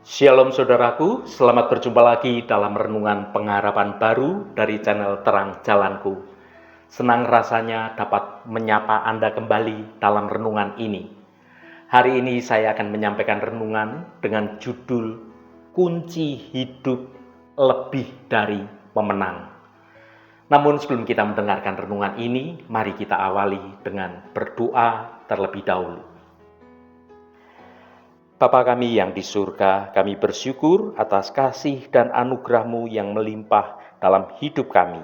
Shalom saudaraku, selamat berjumpa lagi dalam renungan pengharapan baru dari channel Terang Jalanku. Senang rasanya dapat menyapa Anda kembali dalam renungan ini. Hari ini saya akan menyampaikan renungan dengan judul Kunci Hidup Lebih dari Pemenang. Namun sebelum kita mendengarkan renungan ini, mari kita awali dengan berdoa terlebih dahulu. Bapa kami yang di surga, kami bersyukur atas kasih dan anugerah-Mu yang melimpah dalam hidup kami.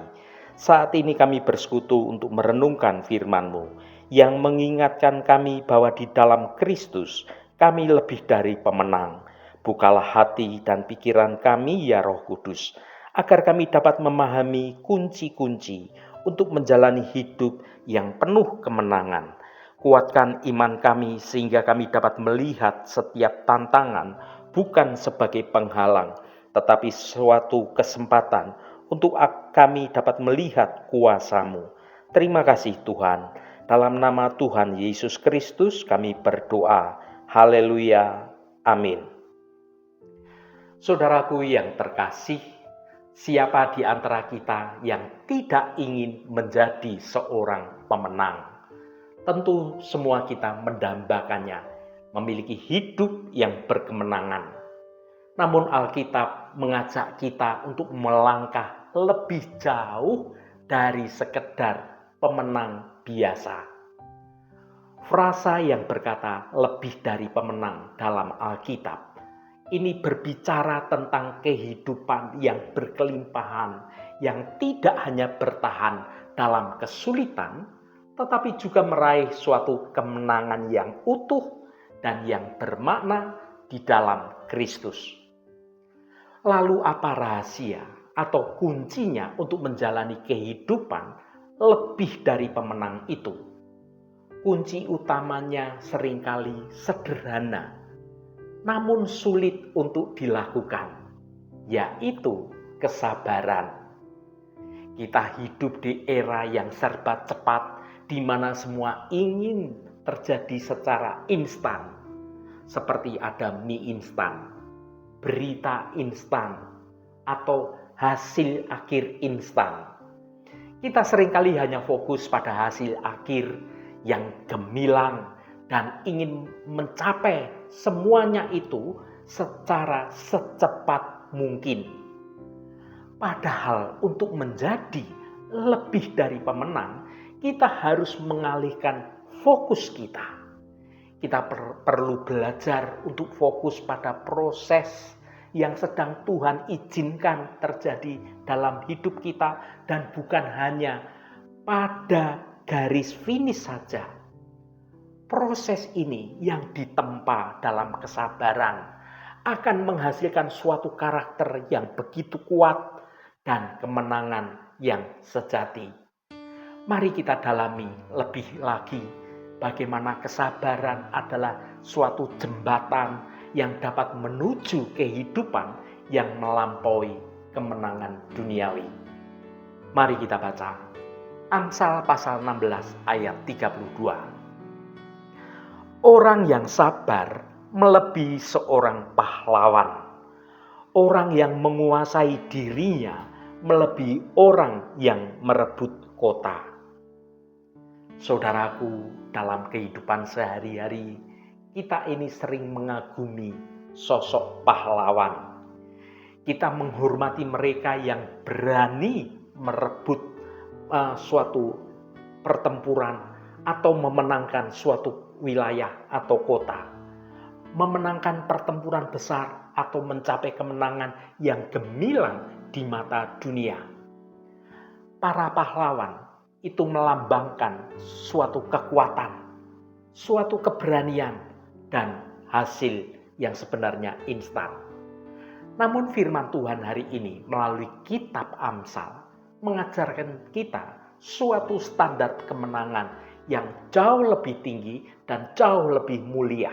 Saat ini kami bersekutu untuk merenungkan firman-Mu yang mengingatkan kami bahwa di dalam Kristus kami lebih dari pemenang. Bukalah hati dan pikiran kami ya Roh Kudus, agar kami dapat memahami kunci-kunci untuk menjalani hidup yang penuh kemenangan. Kuatkan iman kami sehingga kami dapat melihat setiap tantangan bukan sebagai penghalang, tetapi suatu kesempatan untuk kami dapat melihat kuasa-Mu. Terima kasih Tuhan. Dalam nama Tuhan Yesus Kristus kami berdoa. Haleluya. Amin. Saudaraku yang terkasih, siapa di antara kita yang tidak ingin menjadi seorang pemenang? Tentu semua kita mendambakannya, memiliki hidup yang berkemenangan. Namun Alkitab mengajak kita untuk melangkah lebih jauh dari sekedar pemenang biasa. Frasa yang berkata lebih dari pemenang dalam Alkitab ini berbicara tentang kehidupan yang berkelimpahan, yang tidak hanya bertahan dalam kesulitan, tetapi juga meraih suatu kemenangan yang utuh dan yang bermakna di dalam Kristus. Lalu apa rahasia atau kuncinya untuk menjalani kehidupan lebih dari pemenang itu? Kunci utamanya seringkali sederhana, namun sulit untuk dilakukan, yaitu kesabaran. Kita hidup di era yang serba cepat, di mana semua ingin terjadi secara instan, seperti ada mie instan, berita instan, atau hasil akhir instan. Kita seringkali hanya fokus pada hasil akhir yang gemilang dan ingin mencapai semuanya itu secara secepat mungkin. Padahal untuk menjadi lebih dari pemenang, kita harus mengalihkan fokus kita. Kita perlu belajar untuk fokus pada proses yang sedang Tuhan izinkan terjadi dalam hidup kita dan bukan hanya pada garis finish saja. Proses ini yang ditempa dalam kesabaran akan menghasilkan suatu karakter yang begitu kuat dan kemenangan yang sejati. Mari kita dalami lebih lagi bagaimana kesabaran adalah suatu jembatan yang dapat menuju kehidupan yang melampaui kemenangan duniawi. Mari kita baca Amsal pasal 16 ayat 32. Orang yang sabar melebihi seorang pahlawan. Orang yang menguasai dirinya melebihi orang yang merebut kota. Saudaraku, dalam kehidupan sehari-hari, kita ini sering mengagumi sosok pahlawan. Kita menghormati mereka yang berani merebut suatu pertempuran atau memenangkan suatu wilayah atau kota. Memenangkan pertempuran besar atau mencapai kemenangan yang gemilang di mata dunia. Para pahlawan itu melambangkan suatu kekuatan, suatu keberanian, dan hasil yang sebenarnya instan. Namun firman Tuhan hari ini melalui kitab Amsal mengajarkan kita suatu standar kemenangan yang jauh lebih tinggi dan jauh lebih mulia.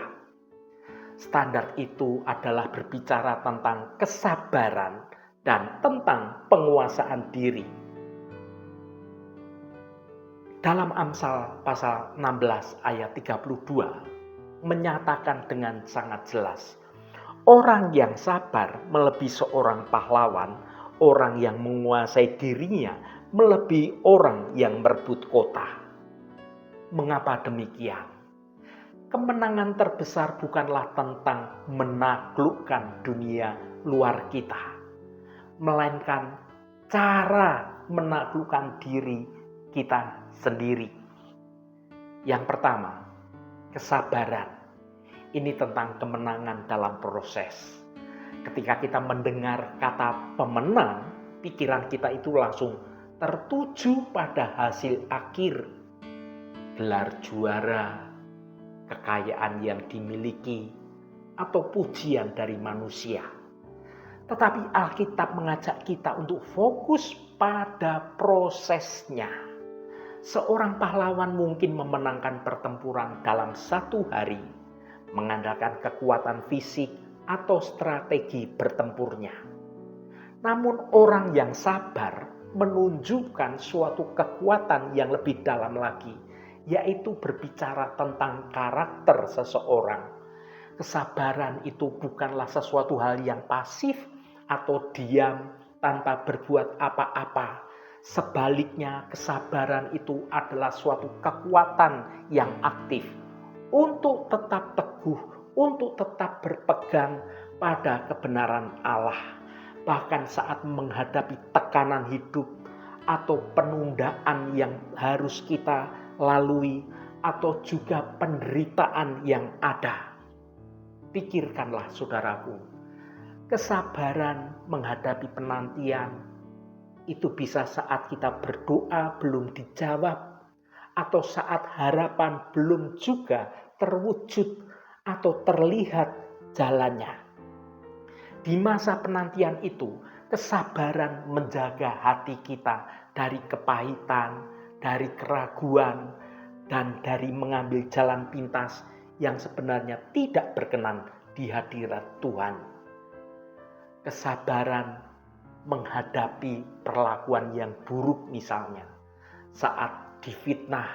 Standar itu adalah berbicara tentang kesabaran dan tentang penguasaan diri. Dalam Amsal pasal 16 ayat 32 menyatakan dengan sangat jelas, Orang yang sabar melebihi seorang pahlawan, orang yang menguasai dirinya melebihi orang yang merebut kota. Mengapa demikian? Kemenangan terbesar bukanlah tentang menaklukkan dunia luar kita, melainkan cara menaklukkan diri kita sendiri. Yang pertama, kesabaran. Ini tentang kemenangan dalam proses. Ketika kita mendengar kata pemenang, pikiran kita itu langsung tertuju pada hasil akhir, gelar juara, kekayaan yang dimiliki, atau pujian dari manusia. Tetapi Alkitab mengajak kita untuk fokus pada prosesnya. Seorang pahlawan mungkin memenangkan pertempuran dalam satu hari, mengandalkan kekuatan fisik atau strategi bertempurnya. Namun orang yang sabar menunjukkan suatu kekuatan yang lebih dalam lagi, yaitu berbicara tentang karakter seseorang. Kesabaran itu bukanlah sesuatu hal yang pasif atau diam tanpa berbuat apa-apa. Sebaliknya, kesabaran itu adalah suatu kekuatan yang aktif untuk tetap teguh, untuk tetap berpegang pada kebenaran Allah. Bahkan saat menghadapi tekanan hidup atau penundaan yang harus kita lalui, atau juga penderitaan yang ada. Pikirkanlah saudaraku, kesabaran menghadapi penantian itu bisa saat kita berdoa belum dijawab, atau saat harapan belum juga terwujud atau terlihat jalannya. Di masa penantian itu, kesabaran menjaga hati kita dari kepahitan, dari keraguan, dan dari mengambil jalan pintas yang sebenarnya tidak berkenan di hadirat Tuhan. Kesabaran menghadapi perlakuan yang buruk, misalnya saat difitnah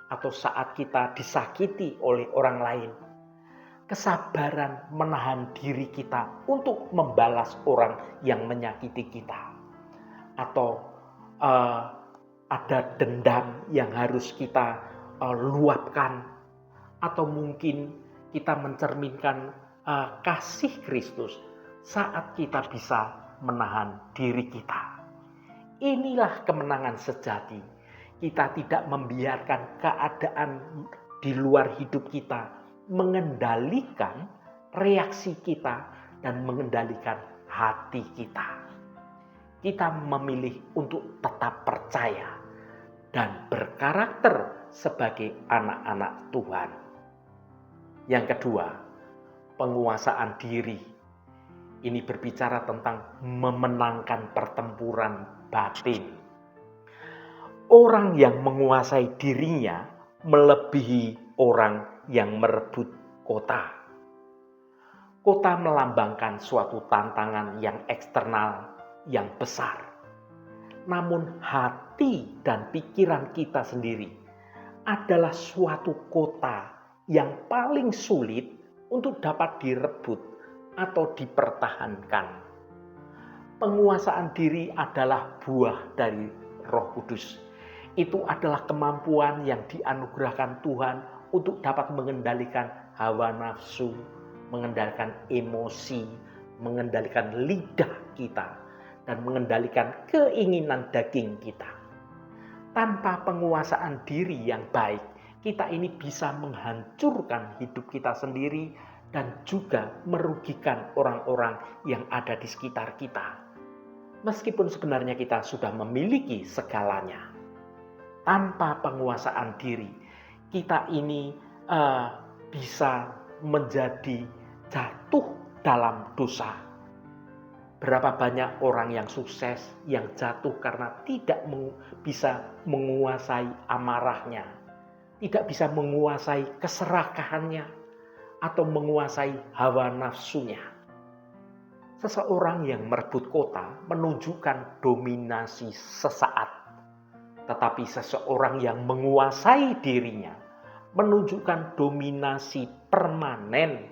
atau saat kita disakiti oleh orang lain. Kesabaran menahan diri kita untuk membalas orang yang menyakiti kita. Atau ada dendam yang harus kita luapkan. Atau mungkin kita mencerminkan kasih Kristus saat kita bisa menahan diri kita. Inilah kemenangan sejati. Kita tidak membiarkan keadaan di luar hidup kita mengendalikan reaksi kita dan mengendalikan hati kita. Kita memilih untuk tetap percaya dan berkarakter sebagai anak-anak Tuhan. Yang kedua, penguasaan diri. Ini berbicara tentang memenangkan pertempuran batin. Orang yang menguasai dirinya melebihi orang yang merebut kota. Kota melambangkan suatu tantangan yang eksternal yang besar. Namun hati dan pikiran kita sendiri adalah suatu kota yang paling sulit untuk dapat direbut atau dipertahankan. Penguasaan diri adalah buah dari Roh Kudus. Itu adalah kemampuan yang dianugerahkan Tuhan untuk dapat mengendalikan hawa nafsu, mengendalikan emosi, mengendalikan lidah kita, dan mengendalikan keinginan daging kita. Tanpa penguasaan diri yang baik, kita ini bisa menghancurkan hidup kita sendiri dan juga merugikan orang-orang yang ada di sekitar kita. Meskipun sebenarnya kita sudah memiliki segalanya. Tanpa penguasaan diri, kita ini bisa menjadi jatuh dalam dosa. Berapa banyak orang yang sukses yang jatuh karena tidak bisa menguasai amarahnya, tidak bisa menguasai keserakahannya, atau menguasai hawa nafsunya. Seseorang yang merebut kota menunjukkan dominasi sesaat. Tetapi seseorang yang menguasai dirinya menunjukkan dominasi permanen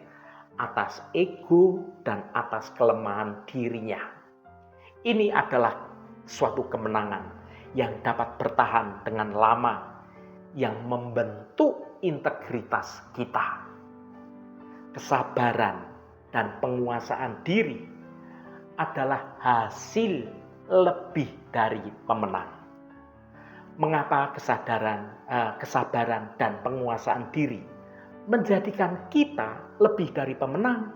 atas ego dan atas kelemahan dirinya. Ini adalah suatu kemenangan yang dapat bertahan dengan lama, yang membentuk integritas kita. Kesabaran dan penguasaan diri adalah hasil lebih dari pemenang. Mengapa kesabaran dan penguasaan diri menjadikan kita lebih dari pemenang?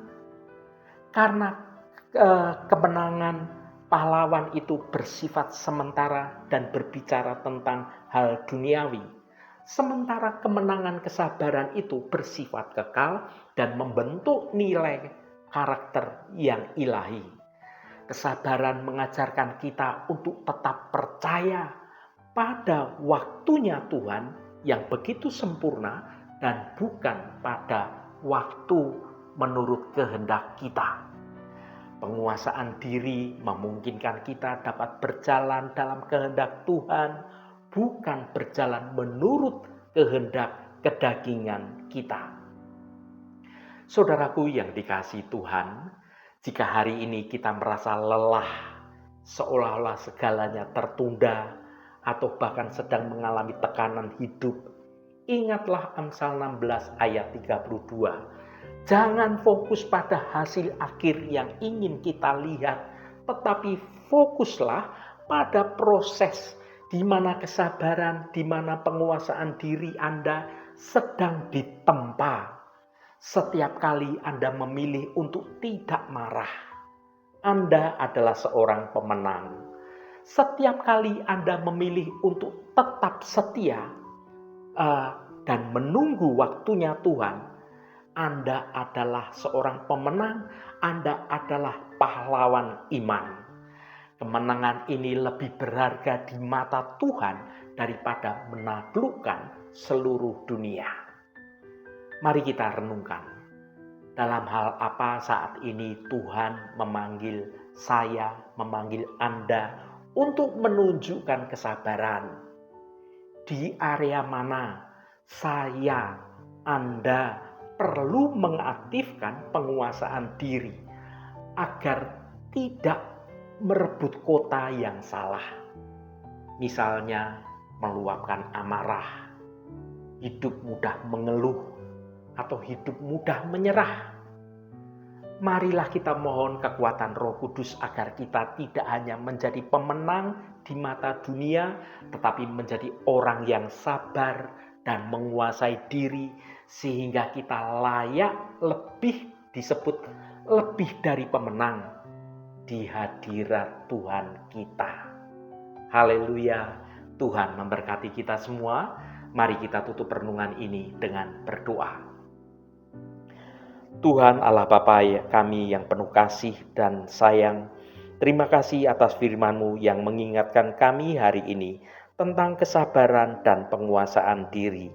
Karena kemenangan pahlawan itu bersifat sementara dan berbicara tentang hal duniawi. Sementara kemenangan kesabaran itu bersifat kekal dan membentuk nilai karakter yang ilahi. Kesabaran mengajarkan kita untuk tetap percaya pada waktunya Tuhan yang begitu sempurna dan bukan pada waktu menurut kehendak kita. Penguasaan diri memungkinkan kita dapat berjalan dalam kehendak Tuhan, bukan berjalan menurut kehendak kedagingan kita. Saudaraku yang dikasihi Tuhan, jika hari ini kita merasa lelah, seolah-olah segalanya tertunda, atau bahkan sedang mengalami tekanan hidup, ingatlah Amsal 16 ayat 32. Jangan fokus pada hasil akhir yang ingin kita lihat, tetapi fokuslah pada proses di mana kesabaran, di mana penguasaan diri Anda sedang ditempa. Setiap kali Anda memilih untuk tidak marah, Anda adalah seorang pemenang. Setiap kali Anda memilih untuk tetap setia dan menunggu waktunya Tuhan, Anda adalah seorang pemenang, Anda adalah pahlawan iman. Kemenangan ini lebih berharga di mata Tuhan daripada menaklukkan seluruh dunia. Mari kita renungkan, dalam hal apa saat ini Tuhan memanggil saya, memanggil Anda untuk menunjukkan kesabaran. Di area mana saya, Anda perlu mengaktifkan penguasaan diri agar tidak merebut kota yang salah. Misalnya meluapkan amarah, hidup mudah mengeluh, atau hidup mudah menyerah. Marilah kita mohon kekuatan Roh Kudus agar kita tidak hanya menjadi pemenang di mata dunia, tetapi menjadi orang yang sabar dan menguasai diri, sehingga kita layak disebut lebih dari pemenang di hadirat Tuhan kita. Haleluya, Tuhan memberkati kita semua. Mari kita tutup renungan ini dengan berdoa. Tuhan Allah Bapa kami yang penuh kasih dan sayang, terima kasih atas firman-Mu yang mengingatkan kami hari ini tentang kesabaran dan penguasaan diri.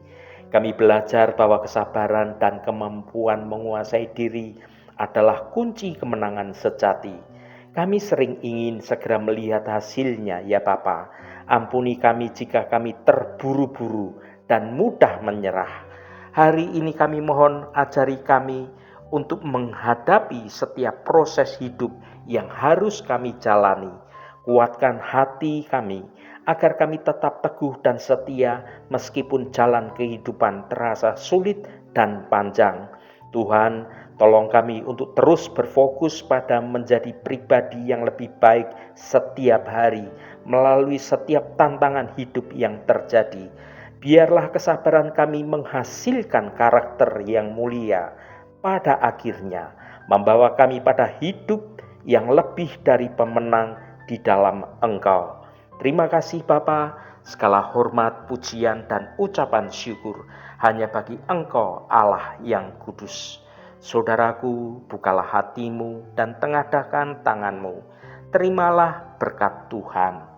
Kami belajar bahwa kesabaran dan kemampuan menguasai diri adalah kunci kemenangan sejati. Kami sering ingin segera melihat hasilnya ya Bapa. Ampuni kami jika kami terburu-buru dan mudah menyerah. Hari ini kami mohon ajari kami untuk menghadapi setiap proses hidup yang harus kami jalani. Kuatkan hati kami agar kami tetap teguh dan setia meskipun jalan kehidupan terasa sulit dan panjang. Tuhan, tolong kami untuk terus berfokus pada menjadi pribadi yang lebih baik setiap hari melalui setiap tantangan hidup yang terjadi. Biarlah kesabaran kami menghasilkan karakter yang mulia, pada akhirnya membawa kami pada hidup yang lebih dari pemenang di dalam Engkau. Terima kasih Bapa, segala hormat, pujian, dan ucapan syukur hanya bagi Engkau Allah yang kudus. Saudaraku, bukalah hatimu dan tengadahkan tanganmu. Terimalah berkat Tuhan.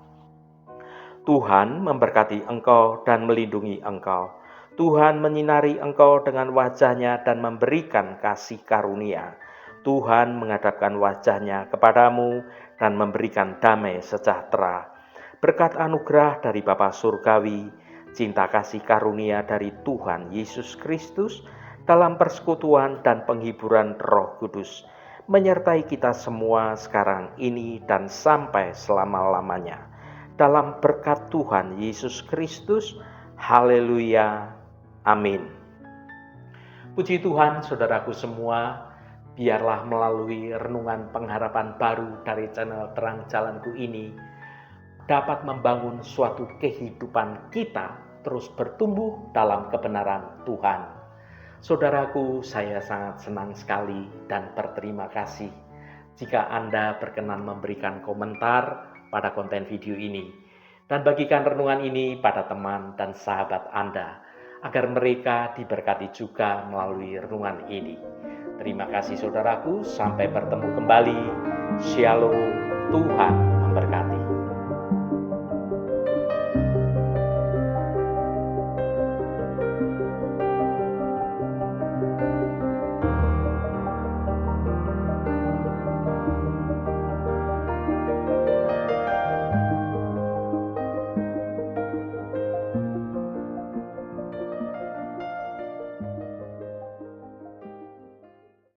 Tuhan memberkati engkau dan melindungi engkau. Tuhan menyinari engkau dengan wajah-Nya dan memberikan kasih karunia. Tuhan menghadapkan wajah-Nya kepadamu dan memberikan damai sejahtera. Berkat anugerah dari Bapa Surgawi, cinta kasih karunia dari Tuhan Yesus Kristus, dalam persekutuan dan penghiburan Roh Kudus, menyertai kita semua sekarang ini dan sampai selama-lamanya. Dalam berkat Tuhan Yesus Kristus, haleluya, amin. Puji Tuhan, saudaraku semua, biarlah melalui renungan pengharapan baru dari channel Terang Jalanku ini, dapat membangun suatu kehidupan kita terus bertumbuh dalam kebenaran Tuhan. Saudaraku, saya sangat senang sekali dan berterima kasih jika Anda berkenan memberikan komentar pada konten video ini dan bagikan renungan ini pada teman dan sahabat Anda agar mereka diberkati juga melalui renungan ini. Terima kasih saudaraku, sampai bertemu kembali. Shalom, Tuhan memberkati.